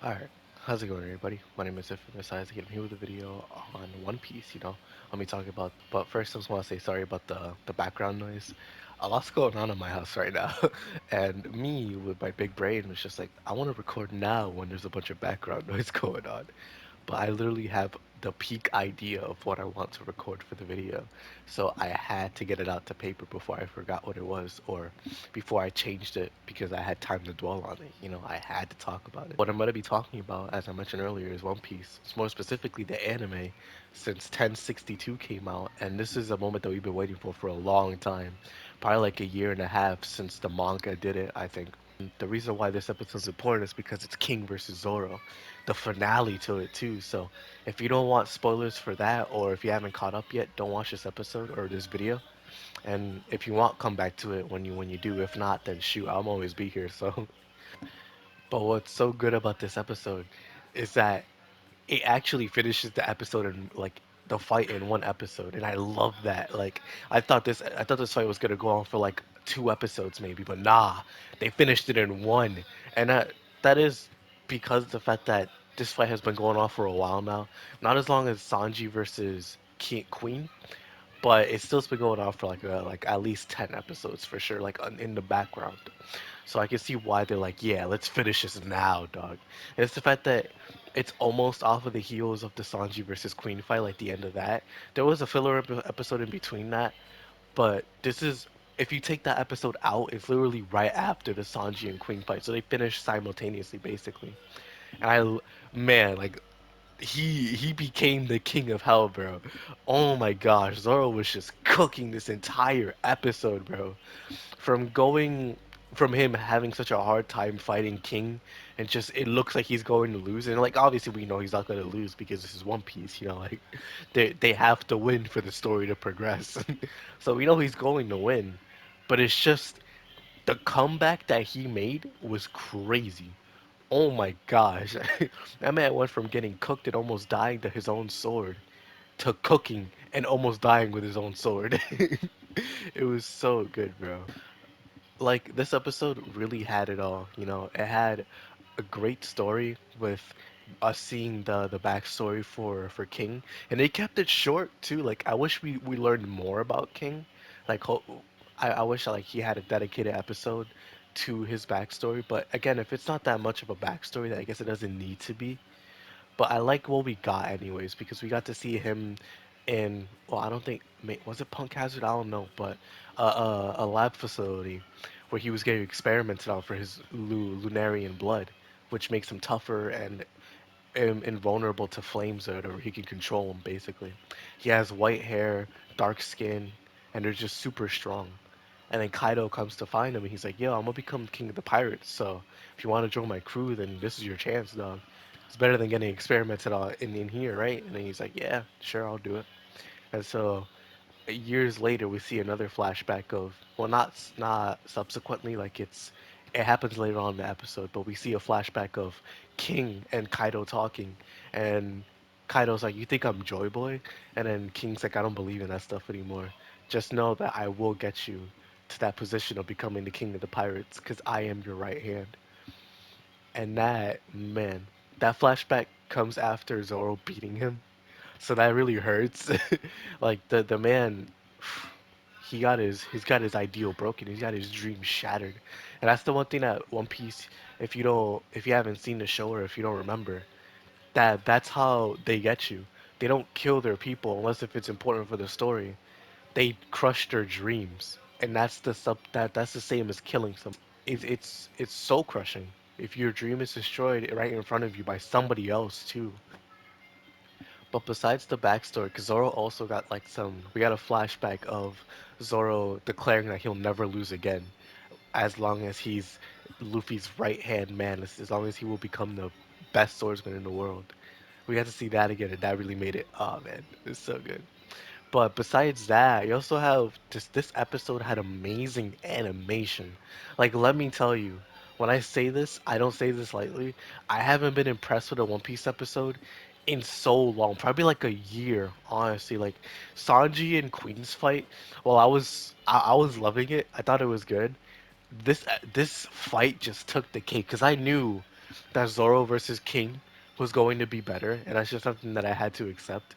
Alright, how's it going everybody? My name is Infamous Isaac and I'm here with a video on One Piece, Let me talk about, but first I just want to say sorry about the background noise. A lot's going on in my house right now, and me with my big brain was just like, I want to record now when there's a bunch of background noise going on. But I literally have the peak idea of what I want to record for the video. So I had to get it out to paper before I forgot what it was or before I changed it because I had time to dwell on it. I had to talk about it. What I'm going to be talking about, as I mentioned earlier, is One Piece. It's more specifically the anime since 1062 came out. And this is a moment that we've been waiting for a long time. Probably like a year and a half since the manga did it, I think. The reason why this episode is important is because it's King versus Zoro, the finale to it too. So if you don't want spoilers for that, or if you haven't caught up yet, don't watch this episode or this video. And if you want, come back to it when you do. If not, then shoot, I'll always be here. So, but what's so good about this episode is that it actually finishes the episode in like the fight in one episode, and I love that. Like I thought this fight was gonna go on for like 2 episodes maybe, but nah, they finished it in one, and that is because the fact that this fight has been going on for a while now, not as long as Sanji versus Queen, but it's still been going on for like at least 10 episodes for sure, like in the background. So I can see why they're like, yeah, let's finish this now, dog. And it's the fact that it's almost off of the heels of the Sanji versus Queen fight, like the end of that. There was a filler episode in between that, but this is if you take that episode out, it's literally right after the Sanji and Queen fight. So they finish simultaneously, basically. And man, like he became the king of hell, bro. Oh my gosh, Zoro was just cooking this entire episode, bro. From going from him having such a hard time fighting King and just it looks like he's going to lose, and like obviously we know he's not going to lose because this is One Piece, like they have to win for the story to progress. So we know he's going to win, but it's just the comeback that he made was crazy. Oh my gosh. That man went from getting cooked and almost dying to his own sword to cooking and almost dying with his own sword. It was so good, bro. Like this episode really had it all. It had a great story with us seeing the backstory for King, and they kept it short too. Like I wish we learned more about King. Like I wish like he had a dedicated episode to his backstory. But again, if it's not that much of a backstory, then I guess it doesn't need to be. But I like what we got anyways because we got to see him in, well, I don't think, was it Punk Hazard? I don't know, but a lab facility where he was getting experimented on for his Lunarian blood, which makes him tougher and invulnerable to flames, or he can control them basically. He has white hair, dark skin, and they're just super strong. And then Kaido comes to find him, and he's like, "Yo, I'm gonna become king of the pirates. So if you want to join my crew, then this is your chance, dog. It's better than getting experimented on in here, right?" And then he's like, "Yeah, sure, I'll do it." And so years later, we see another flashback of, well, not subsequently, like it happens later on in the episode, but we see a flashback of King and Kaido talking, and Kaido's like, "You think I'm Joy Boy?" And then King's like, "I don't believe in that stuff anymore. Just know that I will get you to that position of becoming the king of the pirates, because I am your right hand." And that, man, that flashback comes after Zoro beating him, so that really hurts. Like the man, he's got his ideal broken. He's got his dream shattered, and that's the one thing that One Piece. If you haven't seen the show or if you don't remember, that's how they get you. They don't kill their people unless if it's important for the story. They crush their dreams, and that's the same as killing someone. It's soul crushing. If your dream is destroyed right in front of you by somebody else too. But besides the backstory, because Zoro also got like we got a flashback of Zoro declaring that he'll never lose again, as long as he's Luffy's right hand man, as long as he will become the best swordsman in the world. We got to see that again, and that really made it. Oh man, it's so good. But besides that, you also have this episode had amazing animation. Like let me tell you, when I say this, I don't say this lightly. I haven't been impressed with a One Piece episode in so long, probably like a year, honestly. Like Sanji and Queen's fight, well, I was loving it. I thought it was good. This fight just took the cake because I knew. that Zoro versus King was going to be better, and that's just something that I had to accept.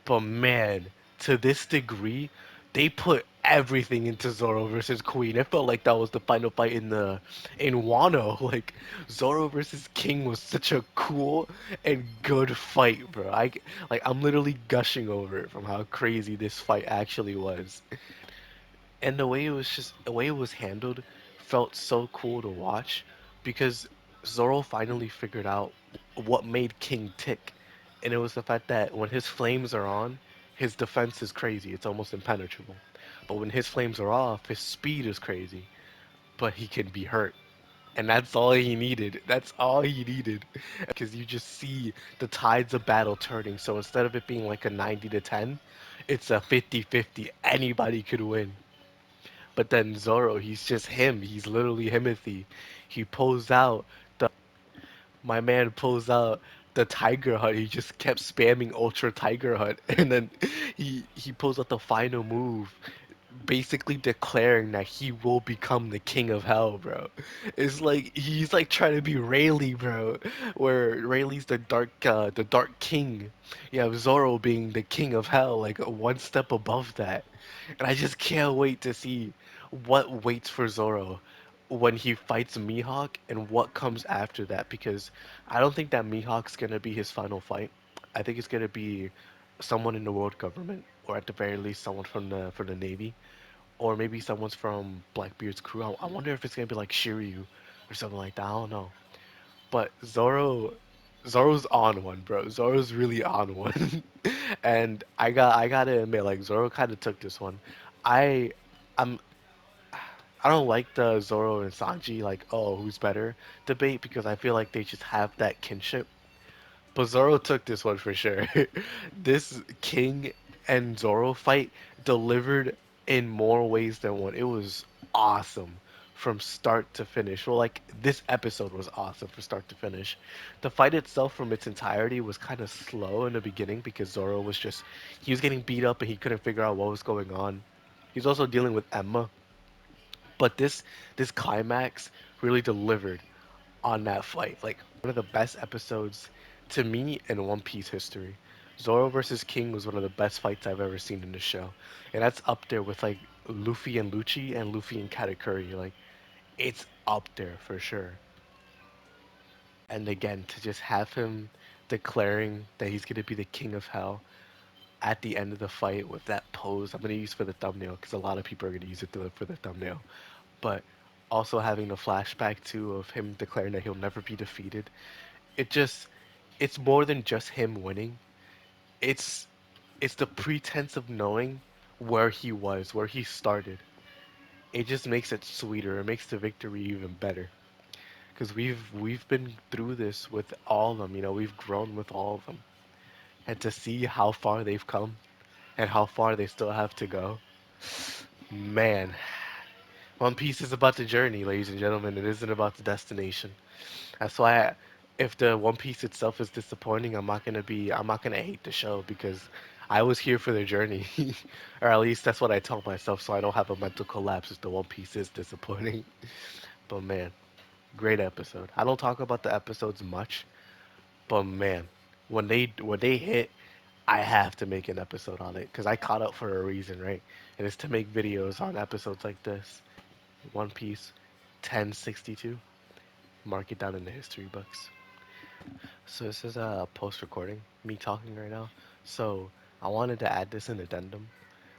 But man, to this degree, they put everything into Zoro versus Queen. It felt like that was the final fight in Wano. Like Zoro versus King was such a cool and good fight, bro. I'm literally gushing over it from how crazy this fight actually was. And the way it was handled felt so cool to watch because Zoro finally figured out what made King tick. And it was the fact that when his flames are on, his defense is crazy. It's almost impenetrable. But when his flames are off, his speed is crazy. But he can be hurt. And that's all he needed. That's all he needed. Because you just see the tides of battle turning. So instead of it being like a 90 to 10, it's a 50-50. Anybody could win. But then Zoro, he's just him. He's literally Himothy. He pulls out my man pulls out the Tiger Hut. He just kept spamming Ultra Tiger Hut, and then he pulls out the final move, basically declaring that he will become the king of hell, bro. It's like he's like trying to be Rayleigh, bro, where Rayleigh's the dark king. You have Zoro being the king of hell, like one step above that. And I just can't wait to see what waits for Zoro when he fights Mihawk and what comes after that, because I don't think that Mihawk's gonna be his final fight. I think it's gonna be someone in the world government, or at the very least someone from the Navy, or maybe someone's from Blackbeard's crew. I wonder if it's gonna be like Shiryu or something like that. I don't know. But Zoro's on one, bro. Zoro's really on one. And I gotta admit, like Zoro kind of took this one. I I'm I don't like the Zoro and Sanji like, oh, who's better debate, because I feel like they just have that kinship. But Zoro took this one for sure. This King and Zoro fight delivered in more ways than one. It was awesome from start to finish. Well, like this episode was awesome from start to finish. The fight itself from its entirety was kind of slow in the beginning because Zoro was just he was getting beat up and he couldn't figure out what was going on. He's also dealing with Emma, but this climax really delivered on that fight. Like one of the best episodes to me in One Piece history. Zoro versus King was one of the best fights I've ever seen in the show. And that's up there with like Luffy and Lucci and Luffy and Katakuri. Like it's up there for sure. And again, to just have him declaring that he's gonna be the king of hell at the end of the fight with that pose, I'm gonna use for the thumbnail because a lot of people are gonna use it for the thumbnail. But also having the flashback too of him declaring that he'll never be defeated. It just it's more than just him winning. It's it's the pretense of knowing where he was, where he started. It just makes it sweeter. It makes the victory even better. Because we've been through this with all of them. You know, we've grown with all of them, and to see how far they've come and how far they still have to go, man. One Piece is about the journey, ladies and gentlemen. It isn't about the destination. That's why if the One Piece itself is disappointing, I'm not gonna hate the show because I was here for the journey, or at least that's what I tell myself, so I don't have a mental collapse if the One Piece is disappointing. But man, great episode. I don't talk about the episodes much, but man, when they hit, I have to make an episode on it because I caught up for a reason, right? And it's to make videos on episodes like this. One Piece 1062. Mark it down in the history books. So this is a post recording, me talking right now. So I wanted to add this an addendum.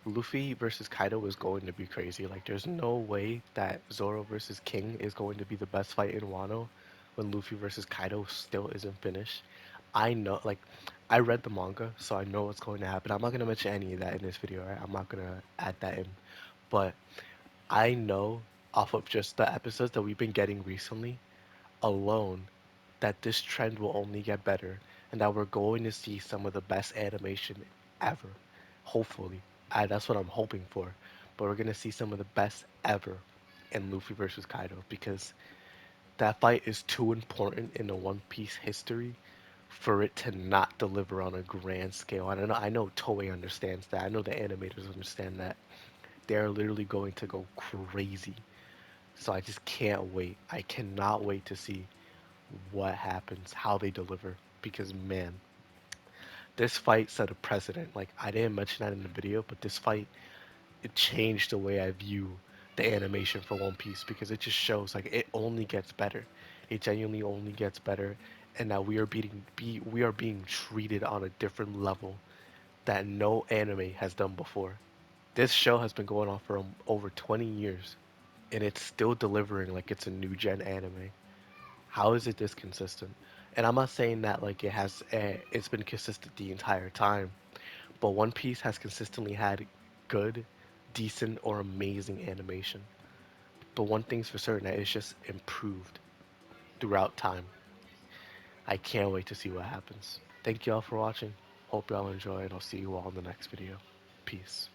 Luffy versus Kaido is going to be crazy. Like there's no way that Zoro versus King is going to be the best fight in Wano when Luffy versus Kaido still isn't finished. I know, like, I read the manga, so I know what's going to happen. I'm not gonna mention any of that in this video, right? I'm not gonna add that in. But I know off of just the episodes that we've been getting recently alone that this trend will only get better and that we're going to see some of the best animation ever. Hopefully. That's what I'm hoping for. But we're going to see some of the best ever in Luffy versus Kaido because that fight is too important in the One Piece history for it to not deliver on a grand scale. I know Toei understands that. I know the animators understand that. They're literally going to go crazy. So I just can't wait. I cannot wait to see what happens, how they deliver. Because man, this fight set a precedent. Like I didn't mention that in the video, but this fight it changed the way I view the animation for One Piece because it just shows like it only gets better. It genuinely only gets better, and now we are being treated on a different level that no anime has done before. This show has been going on for over 20 years, and it's still delivering like it's a new gen anime. How is it this consistent? And I'm not saying that like it's been consistent the entire time, but One Piece has consistently had good, decent, or amazing animation. But one thing's for certain that it's just improved throughout time. I can't wait to see what happens. Thank y'all for watching. Hope y'all enjoy, and I'll see you all in the next video. Peace.